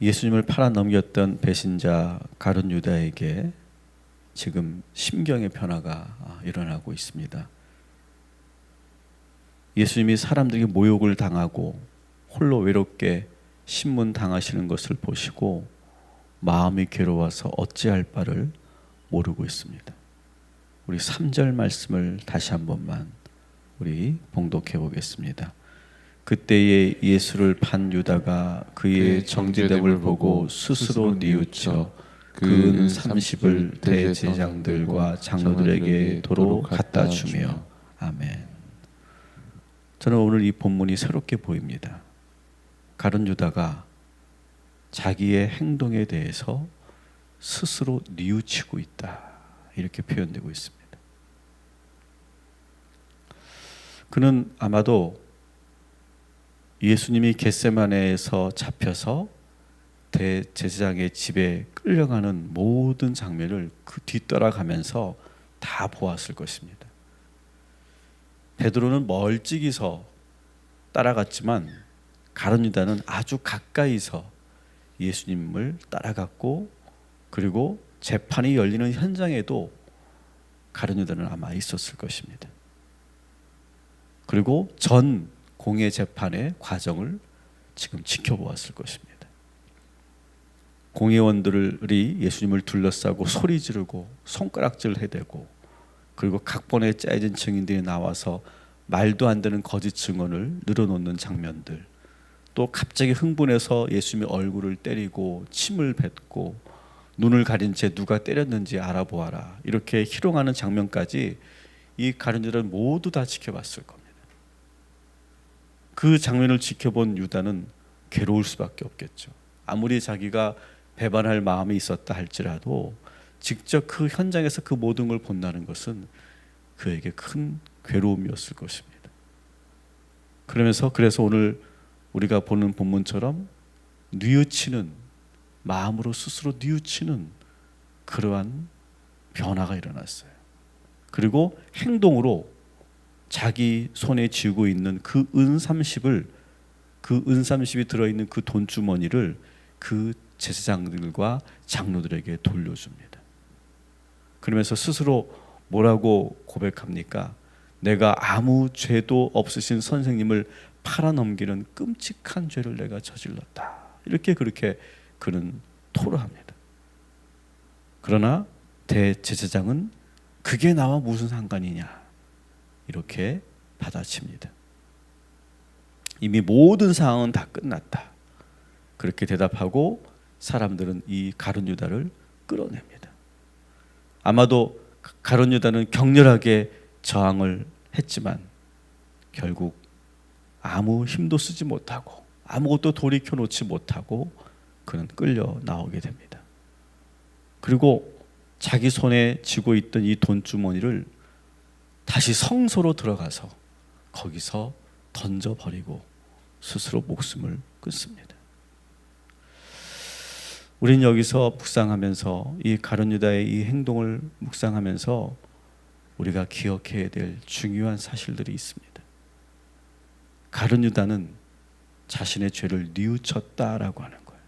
예수님을 팔아 넘겼던 배신자 가룟 유다에게 지금 심경의 변화가 일어나고 있습니다. 예수님이 사람들에게 모욕을 당하고 홀로 외롭게 신문 당하시는 것을 보시고 마음이 괴로워서 어찌할 바를 모르고 있습니다. 우리 3절 말씀을 다시 한 번만 우리 봉독해 보겠습니다. 그때에 예수를 판 유다가 그의 정죄됨을 보고 스스로 뉘우쳐 그 은 30을 대제사장들과 장로들에게 도로 갖다 주며. 아멘. 저는 오늘 이 본문이 새롭게 보입니다. 가룟 유다가 자기의 행동에 대해서 스스로 뉘우치고 있다, 이렇게 표현되고 있습니다. 그는 아마도 예수님이 겟세마네에서 잡혀서 대제사장의 집에 끌려가는 모든 장면을 그 뒤따라가면서 다 보았을 것입니다. 베드로는 멀찍이서 따라갔지만 가룟 유다는 아주 가까이서 예수님을 따라갔고, 그리고 재판이 열리는 현장에도 가룟 유다는 아마 있었을 것입니다. 그리고 전 공의 재판의 과정을 지금 지켜보았을 것입니다. 공회원들이 예수님을 둘러싸고 소리 지르고 손가락질을 해대고, 그리고 각본에 짜여진 증인들이 나와서 말도 안 되는 거짓 증언을 늘어놓는 장면들, 또 갑자기 흥분해서 예수님의 얼굴을 때리고 침을 뱉고 눈을 가린 채 누가 때렸는지 알아보아라, 이렇게 희롱하는 장면까지 이 가룟 유다는 모두 다 지켜봤을 겁니다. 그 장면을 지켜본 유다는 괴로울 수밖에 없겠죠. 아무리 자기가 배반할 마음이 있었다 할지라도 직접 그 현장에서 그 모든 걸 본다는 것은 그에게 큰 괴로움이었을 것입니다. 그래서 오늘 우리가 보는 본문처럼 뉘우치는, 마음으로 스스로 뉘우치는 그러한 변화가 일어났어요. 그리고 행동으로 자기 손에 쥐고 있는 그 은 30이 들어있는 그 돈주머니를 그 제사장들과 장로들에게 돌려줍니다. 그러면서 스스로 뭐라고 고백합니까? 내가 아무 죄도 없으신 선생님을 팔아넘기는 끔찍한 죄를 내가 저질렀다, 그렇게 그는 토로합니다. 그러나 대제사장은 그게 나와 무슨 상관이냐, 이렇게 받아칩니다. 이미 모든 상황은 다 끝났다, 그렇게 대답하고 사람들은 이 가룟 유다를 끌어냅니다. 아마도 가룟 유다는 격렬하게 저항을 했지만 결국 아무 힘도 쓰지 못하고 아무것도 돌이켜 놓지 못하고 그는 끌려 나오게 됩니다. 그리고 자기 손에 쥐고 있던 이 돈주머니를 다시 성소로 들어가서 거기서 던져버리고 스스로 목숨을 끊습니다. 우리는 여기서 묵상하면서 이 가룟 유다의 이 행동을 묵상하면서 우리가 기억해야 될 중요한 사실들이 있습니다. 가룟 유다는 자신의 죄를 뉘우쳤다라고 하는 거예요.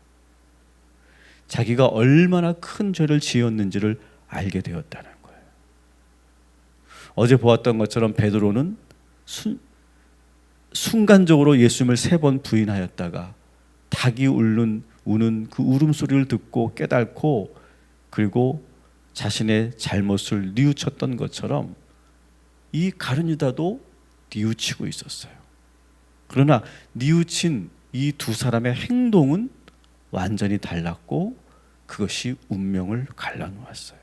자기가 얼마나 큰 죄를 지었는지를 알게 되었다는 거예요. 어제 보았던 것처럼 베드로는 순간적으로 예수님을 3번 부인하였다가 닭이 우는 그 울음소리를 듣고 깨닫고, 그리고 자신의 잘못을 뉘우쳤던 것처럼 이 가룟 유다도 뉘우치고 있었어요. 그러나 뉘우친 이 두 사람의 행동은 완전히 달랐고 그것이 운명을 갈라놓았어요.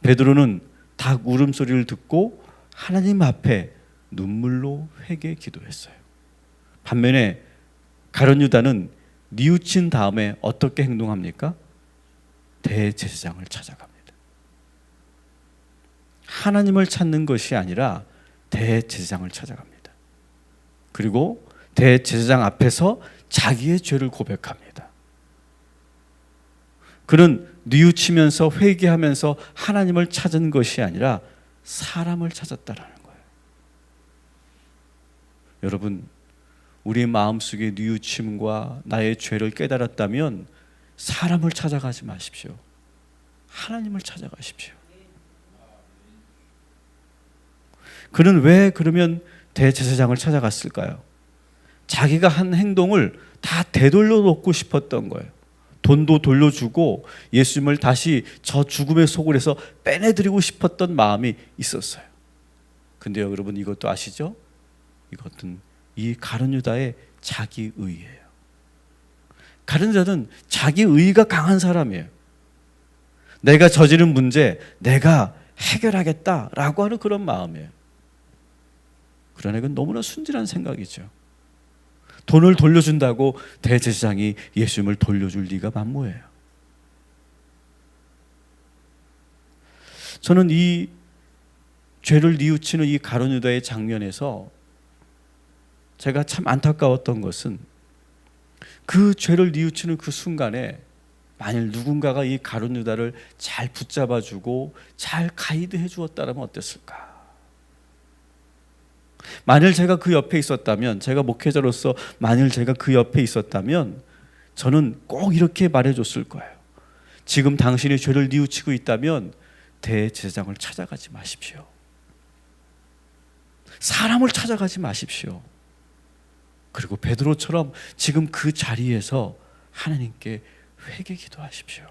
베드로는 닭 울음소리를 듣고 하나님 앞에 눈물로 회개 기도했어요. 반면에 가룟 유다는 뉘우친 다음에 어떻게 행동합니까? 대제사장을 찾아갑니다. 하나님을 찾는 것이 아니라 대제사장을 찾아갑니다. 그리고 대제사장 앞에서 자기의 죄를 고백합니다. 그는 뉘우치면서 회개하면서 하나님을 찾은 것이 아니라 사람을 찾았다라는 거예요. 여러분, 우리 마음속의 뉘우침과 나의 죄를 깨달았다면 사람을 찾아가지 마십시오. 하나님을 찾아가십시오. 그는 왜 그러면 대제사장을 찾아갔을까요? 자기가 한 행동을 다 되돌려 놓고 싶었던 거예요. 돈도 돌려주고 예수님을 다시 저 죽음의 속을에서 빼내드리고 싶었던 마음이 있었어요. 근데 여러분 이것도 아시죠? 이것은 이 가룟 유다의 자기의예요. 가룟 유다는 자기의가 강한 사람이에요. 내가 저지른 문제 내가 해결하겠다라고 하는 그런 마음이에요. 그러나 이건 너무나 순진한 생각이죠. 돈을 돌려준다고 대제사장이 예수님을 돌려줄 리가 만무해요. 저는 이 죄를 뉘우치는 이 가룟 유다의 장면에서 제가 참 안타까웠던 것은 그 죄를 뉘우치는 그 순간에 만일 누군가가 이 가룟 유다를 잘 붙잡아주고 잘 가이드해 주었다면 어땠을까? 만일 제가 그 옆에 있었다면, 제가 목회자로서 만일 제가 그 옆에 있었다면 저는 꼭 이렇게 말해줬을 거예요. 지금 당신이 죄를 뉘우치고 있다면 대제사장을 찾아가지 마십시오. 사람을 찾아가지 마십시오. 그리고 베드로처럼 지금 그 자리에서 하나님께 회개 기도하십시오.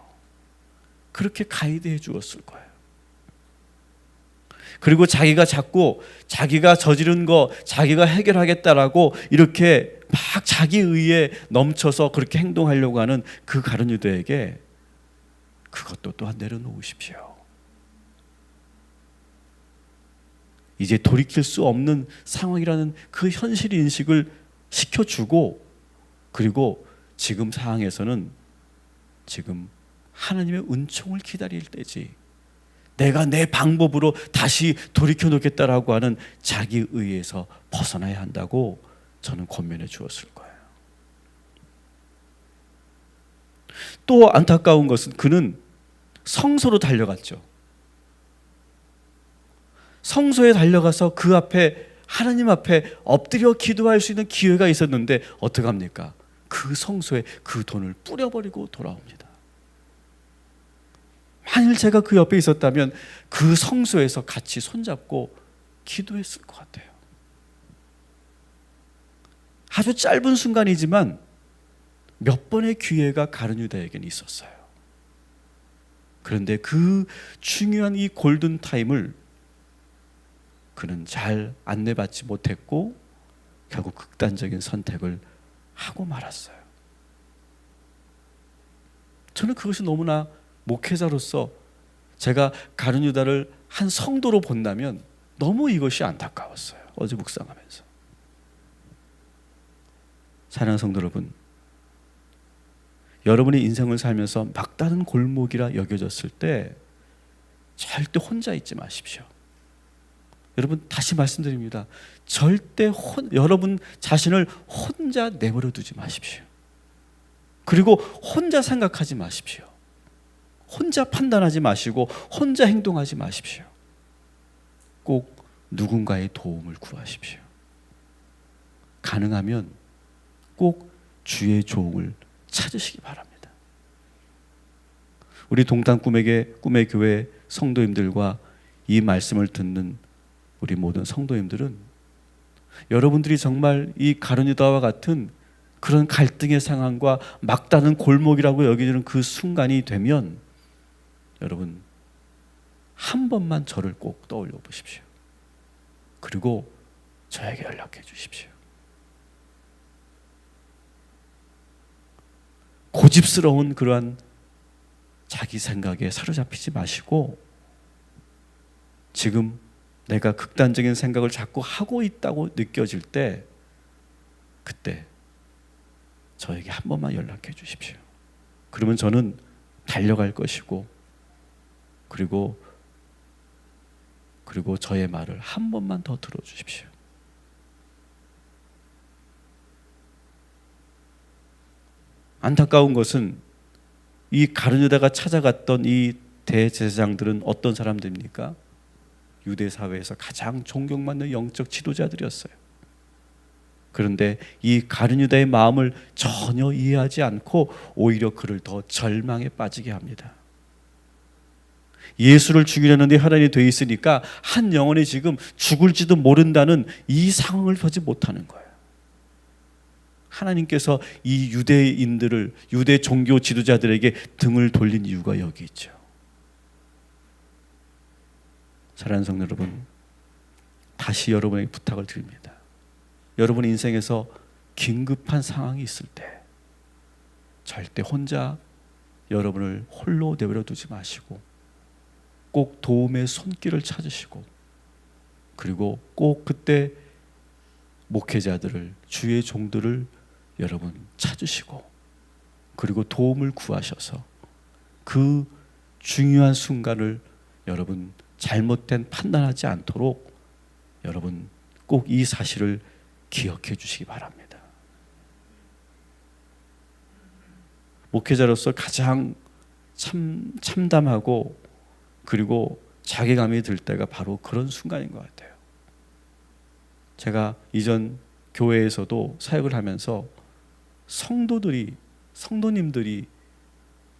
그렇게 가이드해 주었을 거예요. 그리고 자기가 자꾸 자기가 저지른 거 자기가 해결하겠다라고 이렇게 막 자기 의에 넘쳐서 그렇게 행동하려고 하는 그 가룟 유다에게 그것도 또한 내려놓으십시오. 이제 돌이킬 수 없는 상황이라는 그 현실 인식을 시켜주고, 그리고 지금 상황에서는 지금 하나님의 은총을 기다릴 때지 내가 내 방법으로 다시 돌이켜 놓겠다라고 하는 자기 의에서 벗어나야 한다고 저는 권면해 주었을 거예요. 또 안타까운 것은 그는 성소로 달려갔죠. 성소에 달려가서 그 앞에 하나님 앞에 엎드려 기도할 수 있는 기회가 있었는데 어떡합니까? 그 성소에 그 돈을 뿌려버리고 돌아옵니다. 만일 제가 그 옆에 있었다면 그 성소에서 같이 손잡고 기도했을 것 같아요. 아주 짧은 순간이지만 몇 번의 기회가 가룟 유다에게는 있었어요. 그런데 그 중요한 이 골든 타임을 그는 잘 안내받지 못했고 결국 극단적인 선택을 하고 말았어요. 저는 그것이 너무나 목회자로서 제가 가룟 유다를 한 성도로 본다면 너무 이것이 안타까웠어요. 어제 묵상하면서. 사랑하는 성도 여러분, 여러분의 인생을 살면서 막다른 골목이라 여겨졌을 때 절대 혼자 있지 마십시오. 여러분 다시 말씀드립니다. 절대 여러분 자신을 혼자 내버려 두지 마십시오. 그리고 혼자 생각하지 마십시오. 혼자 판단하지 마시고 혼자 행동하지 마십시오. 꼭 누군가의 도움을 구하십시오. 가능하면 꼭 주의 종을 찾으시기 바랍니다. 우리 동탄 꿈의 교회 성도님들과 이 말씀을 듣는 우리 모든 성도님들은 여러분들이 정말 이 가룟 유다와 같은 그런 갈등의 상황과 막다른 골목이라고 여기는 그 순간이 되면 여러분 한 번만 저를 꼭 떠올려 보십시오. 그리고 저에게 연락해 주십시오. 고집스러운 그러한 자기 생각에 사로잡히지 마시고 지금 내가 극단적인 생각을 자꾸 하고 있다고 느껴질 때 그때 저에게 한 번만 연락해 주십시오. 그러면 저는 달려갈 것이고 그리고 저의 말을 한 번만 더 들어주십시오. 안타까운 것은 이 가룟 유다가 찾아갔던 이 대제사장들은 어떤 사람들입니까? 유대 사회에서 가장 존경받는 영적 지도자들이었어요. 그런데 이 가룟 유다의 마음을 전혀 이해하지 않고 오히려 그를 더 절망에 빠지게 합니다. 예수를 죽이려는데 혈안이 돼 있으니까 한 영혼이 지금 죽을지도 모른다는 이 상황을 보지 못하는 거예요. 하나님께서 이 유대인들을, 유대 종교 지도자들에게 등을 돌린 이유가 여기 있죠. 사랑하는 성도 여러분, 다시 여러분에게 부탁을 드립니다. 여러분 인생에서 긴급한 상황이 있을 때 절대 혼자 여러분을 홀로 내버려 두지 마시고 꼭 도움의 손길을 찾으시고, 그리고 꼭 그때 목회자들을, 주의 종들을 여러분 찾으시고, 그리고 도움을 구하셔서 그 중요한 순간을 여러분 잘못된 판단하지 않도록 여러분 꼭 이 사실을 기억해 주시기 바랍니다. 목회자로서 가장 참담하고 그리고 자괴감이 들 때가 바로 그런 순간인 것 같아요. 제가 이전 교회에서도 사역을 하면서 성도님들이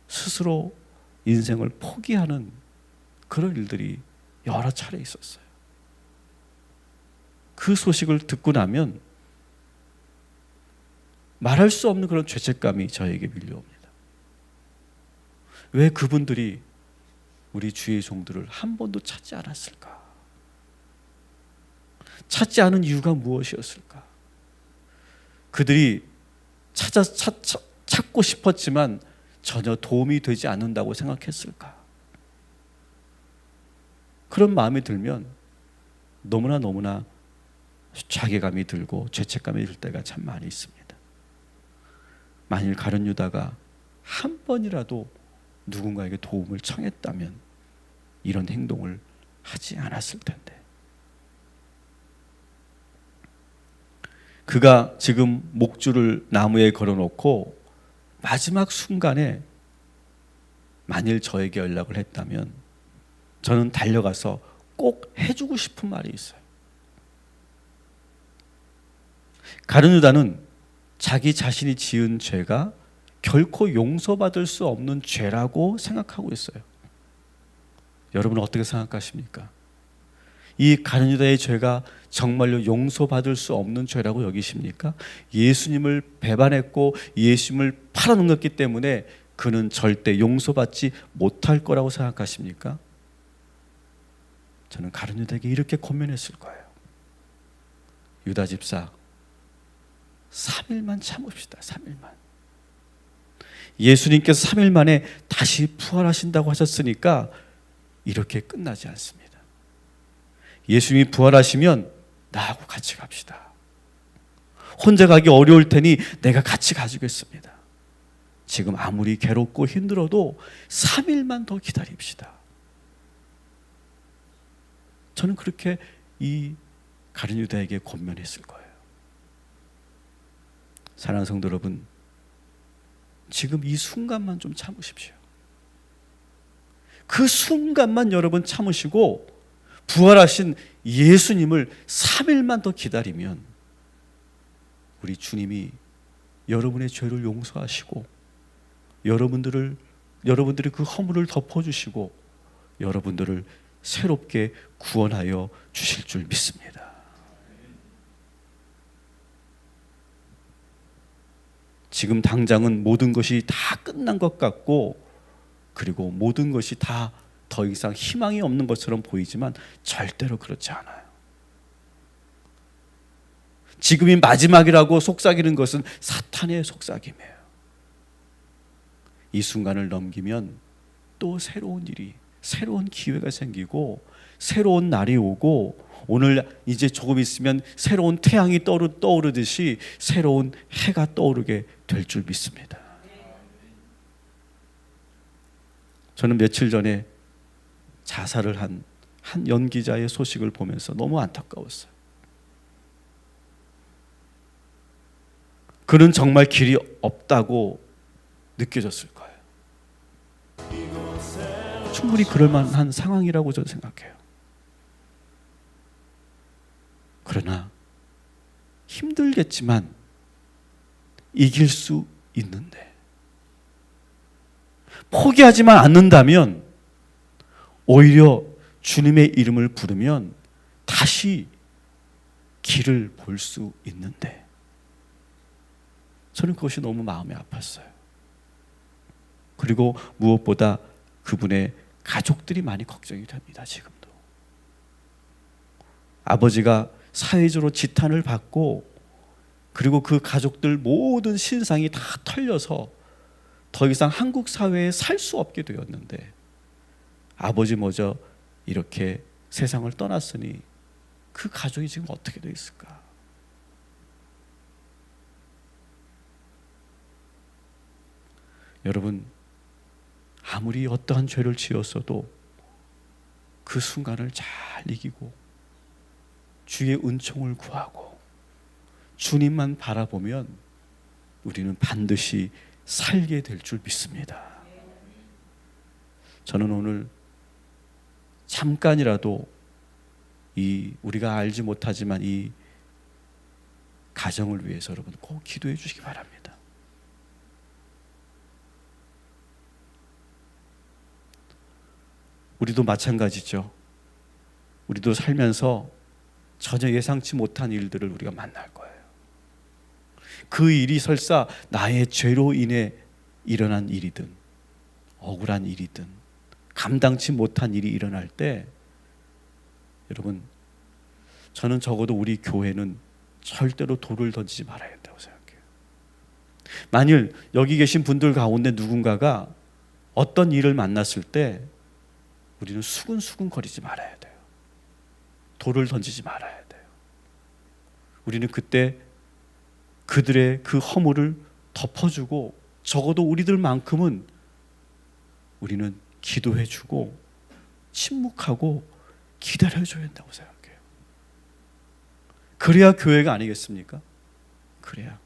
스스로 인생을 포기하는 그런 일들이 여러 차례 있었어요. 그 소식을 듣고 나면 말할 수 없는 그런 죄책감이 저에게 밀려옵니다. 왜 그분들이 우리 주의 종들을 한 번도 찾지 않았을까? 찾지 않은 이유가 무엇이었을까? 그들이 찾고 싶었지만 전혀 도움이 되지 않는다고 생각했을까? 그런 마음이 들면 너무나 자괴감이 들고 죄책감이 들 때가 참 많이 있습니다. 만일 가룟 유다가 한 번이라도 누군가에게 도움을 청했다면 이런 행동을 하지 않았을 텐데, 그가 지금 목줄을 나무에 걸어놓고 마지막 순간에 만일 저에게 연락을 했다면 저는 달려가서 꼭 해주고 싶은 말이 있어요. 가룟 유다는 자기 자신이 지은 죄가 결코 용서받을 수 없는 죄라고 생각하고 있어요. 여러분은 어떻게 생각하십니까? 이 가룟 유다의 죄가 정말로 용서받을 수 없는 죄라고 여기십니까? 예수님을 배반했고 예수님을 팔아넘겼기 때문에 그는 절대 용서받지 못할 거라고 생각하십니까? 저는 가룟 유다에게 이렇게 권면했을 거예요. 유다 집사, 3일만 참읍시다. 3일만. 예수님께서 3일 만에 다시 부활하신다고 하셨으니까 이렇게 끝나지 않습니다. 예수님이 부활하시면 나하고 같이 갑시다. 혼자 가기 어려울 테니 내가 같이 가주겠습니다. 지금 아무리 괴롭고 힘들어도 3일만 더 기다립시다. 저는 그렇게 이 가룟 유다에게 권면했을 거예요. 사랑하는 성도 여러분, 지금 이 순간만 좀 참으십시오. 그 순간만 여러분 참으시고 부활하신 예수님을 3일만 더 기다리면 우리 주님이 여러분의 죄를 용서하시고 여러분들의 그 허물을 덮어주시고 여러분들을 새롭게 구원하여 주실 줄 믿습니다. 지금 당장은 모든 것이 다 끝난 것 같고 그리고 모든 것이 다 더 이상 희망이 없는 것처럼 보이지만 절대로 그렇지 않아요. 지금이 마지막이라고 속삭이는 것은 사탄의 속삭임이에요. 이 순간을 넘기면 또 새로운 일이, 새로운 기회가 생기고 새로운 날이 오고 오늘 이제 조금 있으면 새로운 태양이 떠오르듯이 새로운 해가 떠오르게 될 줄 믿습니다. 저는 며칠 전에 자살을 한 연기자의 소식을 보면서 너무 안타까웠어요. 그는 정말 길이 없다고 느껴졌을 거예요. 충분히 그럴 만한 상황이라고 저는 생각해요. 그러나 힘들겠지만 이길 수 있는데, 포기하지만 않는다면 오히려 주님의 이름을 부르면 다시 길을 볼 수 있는데, 저는 그것이 너무 마음이 아팠어요. 그리고 무엇보다 그분의 가족들이 많이 걱정이 됩니다. 지금도 아버지가 사회적으로 지탄을 받고, 그리고 그 가족들 모든 신상이 다 털려서 더 이상 한국 사회에 살 수 없게 되었는데, 아버지마저 이렇게 세상을 떠났으니 그 가족이 지금 어떻게 되어 있을까? 여러분, 아무리 어떠한 죄를 지었어도 그 순간을 잘 이기고 주의 은총을 구하고 주님만 바라보면 우리는 반드시 살게 될 줄 믿습니다. 저는 오늘 잠깐이라도 이 우리가 알지 못하지만 이 가정을 위해서 여러분 꼭 기도해 주시기 바랍니다. 우리도 마찬가지죠. 우리도 살면서 전혀 예상치 못한 일들을 우리가 만날 거예요. 그 일이 설사 나의 죄로 인해 일어난 일이든 억울한 일이든 감당치 못한 일이 일어날 때, 여러분, 저는 적어도 우리 교회는 절대로 돌을 던지지 말아야 된다고 생각해요. 만일 여기 계신 분들 가운데 누군가가 어떤 일을 만났을 때 우리는 수근수근 거리지 말아야 돼요. 돌을 던지지 말아야 돼요. 우리는 그때 그들의 그 허물을 덮어주고, 적어도 우리들만큼은 우리는 기도해주고 침묵하고 기다려줘야 된다고 생각해요. 그래야 교회가 아니겠습니까? 그래야.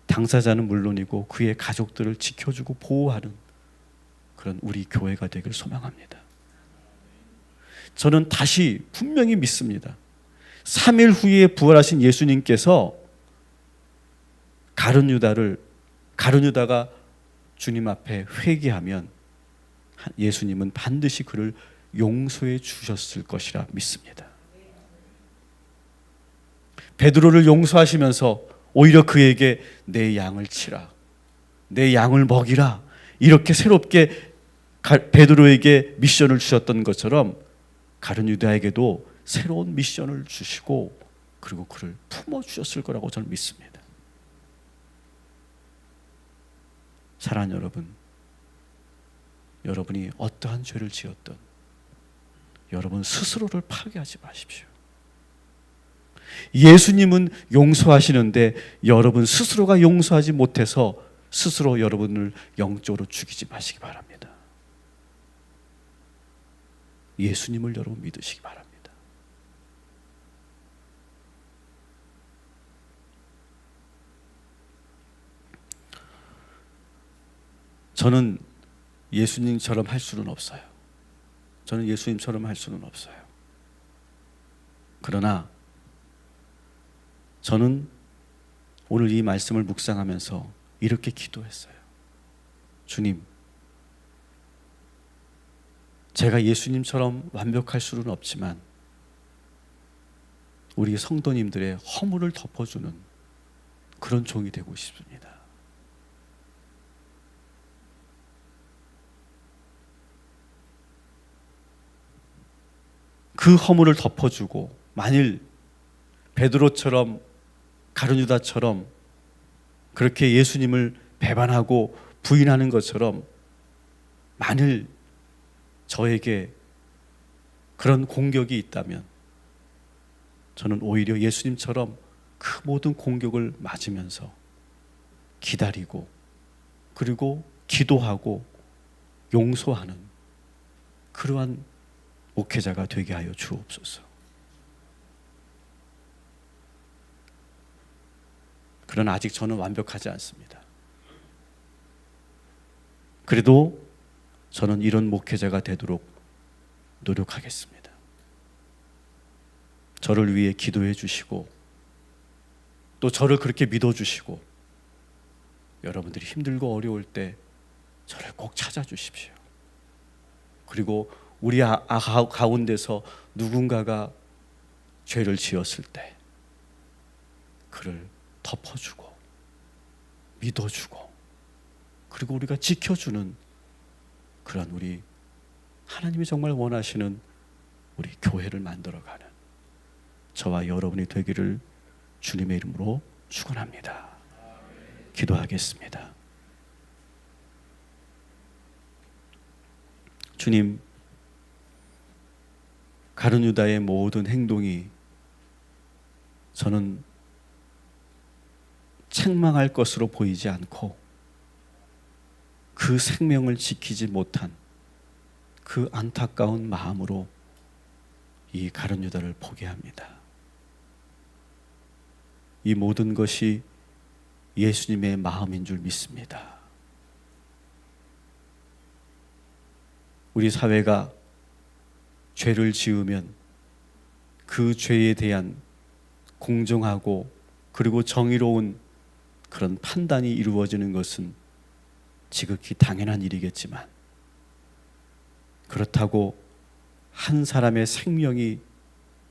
당사자는 물론이고 그의 가족들을 지켜주고 보호하는 그런 우리 교회가 되길 소망합니다. 저는 다시 분명히 믿습니다. 3일 후에 부활하신 예수님께서 가룟 유다가 주님 앞에 회개하면 예수님은 반드시 그를 용서해 주셨을 것이라 믿습니다. 베드로를 용서하시면서 오히려 그에게 내 양을 치라, 내 양을 먹이라, 이렇게 새롭게 베드로에게 미션을 주셨던 것처럼 가룟 유다에게도 새로운 미션을 주시고, 그리고 그를 품어주셨을 거라고 저는 믿습니다. 사랑하는 여러분, 여러분이 어떠한 죄를 지었든 여러분 스스로를 파괴하지 마십시오. 예수님은 용서하시는데 여러분 스스로가 용서하지 못해서 스스로 여러분을 영적으로 죽이지 마시기 바랍니다. 예수님을 여러분 믿으시기 바랍니다. 저는 예수님처럼 할 수는 없어요. 저는 예수님처럼 할 수는 없어요. 그러나 저는 오늘 이 말씀을 묵상하면서 이렇게 기도했어요. 주님, 제가 예수님처럼 완벽할 수는 없지만 우리 성도님들의 허물을 덮어주는 그런 종이 되고 싶습니다. 그 허물을 덮어주고, 만일 베드로처럼 가룟 유다처럼 그렇게 예수님을 배반하고 부인하는 것처럼 만일 저에게 그런 공격이 있다면 저는 오히려 예수님처럼 그 모든 공격을 맞으면서 기다리고, 그리고 기도하고 용서하는 그러한 목회자가 되게 하여 주옵소서. 그러나 아직 저는 완벽하지 않습니다. 그래도 저는 이런 목회자가 되도록 노력하겠습니다. 저를 위해 기도해 주시고 또 저를 그렇게 믿어주시고 여러분들이 힘들고 어려울 때 저를 꼭 찾아주십시오. 그리고 우리 가운데서 누군가가 죄를 지었을 때 그를 덮어주고 믿어주고 그리고 우리가 지켜주는 그런 우리 하나님이 정말 원하시는 우리 교회를 만들어가는 저와 여러분이 되기를 주님의 이름으로 축원합니다. 기도하겠습니다. 주님, 가룟 유다의 모든 행동이 저는 책망할 것으로 보이지 않고 그 생명을 지키지 못한 그 안타까운 마음으로 이 가룟 유다를 보게 합니다. 이 모든 것이 예수님의 마음인 줄 믿습니다. 우리 사회가 죄를 지으면 그 죄에 대한 공정하고 그리고 정의로운 그런 판단이 이루어지는 것은 지극히 당연한 일이겠지만 그렇다고 한 사람의 생명이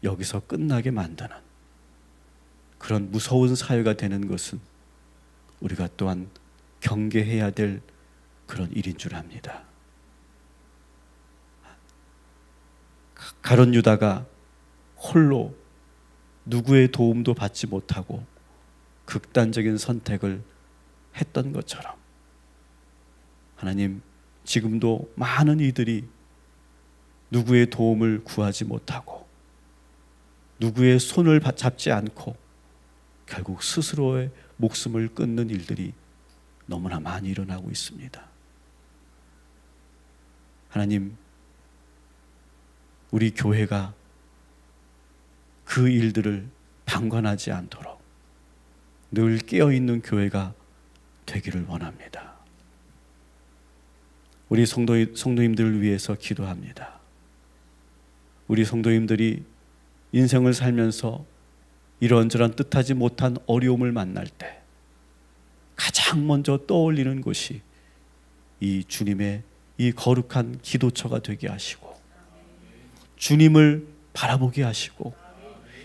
여기서 끝나게 만드는 그런 무서운 사회가 되는 것은 우리가 또한 경계해야 될 그런 일인 줄 압니다. 가룟 유다가 홀로 누구의 도움도 받지 못하고 극단적인 선택을 했던 것처럼 하나님, 지금도 많은 이들이 누구의 도움을 구하지 못하고 누구의 손을 잡지 않고 결국 스스로의 목숨을 끊는 일들이 너무나 많이 일어나고 있습니다. 하나님, 우리 교회가 그 일들을 방관하지 않도록 늘 깨어있는 교회가 되기를 원합니다. 우리 성도님들을 위해서 기도합니다. 우리 성도님들이 인생을 살면서 이런저런 뜻하지 못한 어려움을 만날 때 가장 먼저 떠올리는 것이 이 주님의 이 거룩한 기도처가 되게 하시고 주님을 바라보게 하시고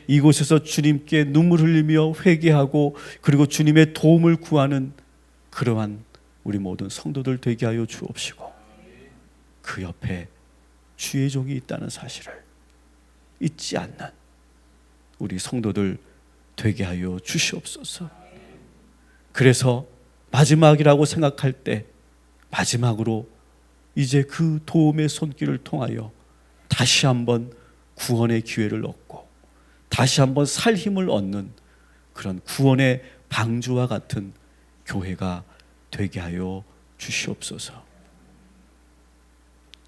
이곳에서 주님께 눈물 흘리며 회개하고 그리고 주님의 도움을 구하는 그러한 우리 모든 성도들 되게 하여 주옵시고 그 옆에 주의 종이 있다는 사실을 잊지 않는 우리 성도들 되게 하여 주시옵소서. 그래서 마지막이라고 생각할 때 마지막으로 이제 그 도움의 손길을 통하여 다시 한번 구원의 기회를 얻고 다시 한번 살 힘을 얻는 그런 구원의 방주와 같은 교회가 되게 하여 주시옵소서.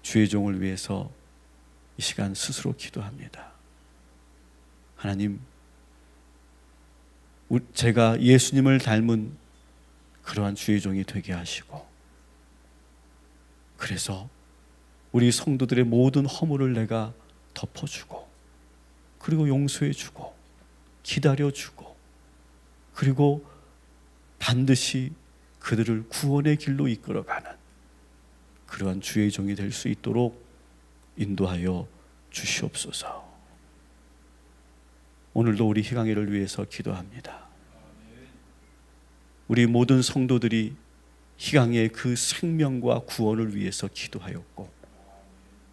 주의 종을 위해서 이 시간 스스로 기도합니다. 하나님, 제가 예수님을 닮은 그러한 주의 종이 되게 하시고 그래서 우리 성도들의 모든 허물을 내가 덮어주고 그리고 용서해주고 기다려주고 그리고 반드시 그들을 구원의 길로 이끌어가는 그러한 주의 종이 될 수 있도록 인도하여 주시옵소서. 오늘도 우리 희강이를 위해서 기도합니다. 우리 모든 성도들이 희강이의 그 생명과 구원을 위해서 기도하였고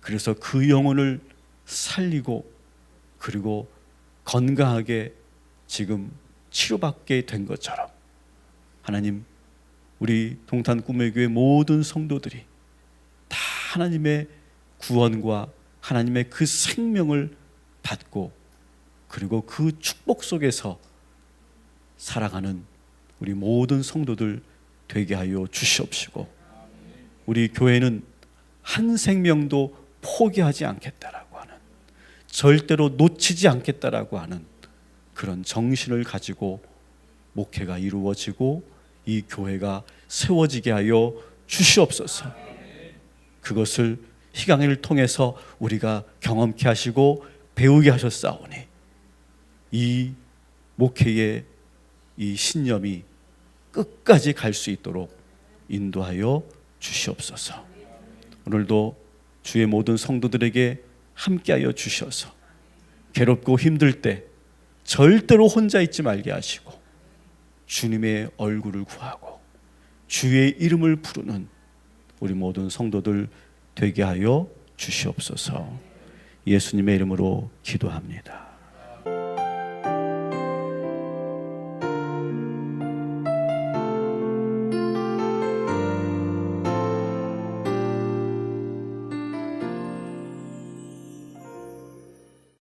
그래서 그 영혼을 살리고 그리고 건강하게 지금 치료받게 된 것처럼 하나님, 우리 동탄 꿈의 교회 모든 성도들이 다 하나님의 구원과 하나님의 그 생명을 받고 그리고 그 축복 속에서 살아가는 우리 모든 성도들 되게 하여 주시옵시고 우리 교회는 한 생명도 포기하지 않겠다라고 하는 절대로 놓치지 않겠다라고 하는 그런 정신을 가지고 목회가 이루어지고 이 교회가 세워지게 하여 주시옵소서. 그것을 희강을 통해서 우리가 경험케 하시고 배우게 하셨사오니 이 목회의 이 신념이 끝까지 갈 수 있도록 인도하여 주시옵소서. 오늘도 주의 모든 성도들에게 함께하여 주셔서 괴롭고 힘들 때 절대로 혼자 있지 말게 하시고 주님의 얼굴을 구하고 주의 이름을 부르는 우리 모든 성도들 되게 하여 주시옵소서. 예수님의 이름으로 기도합니다.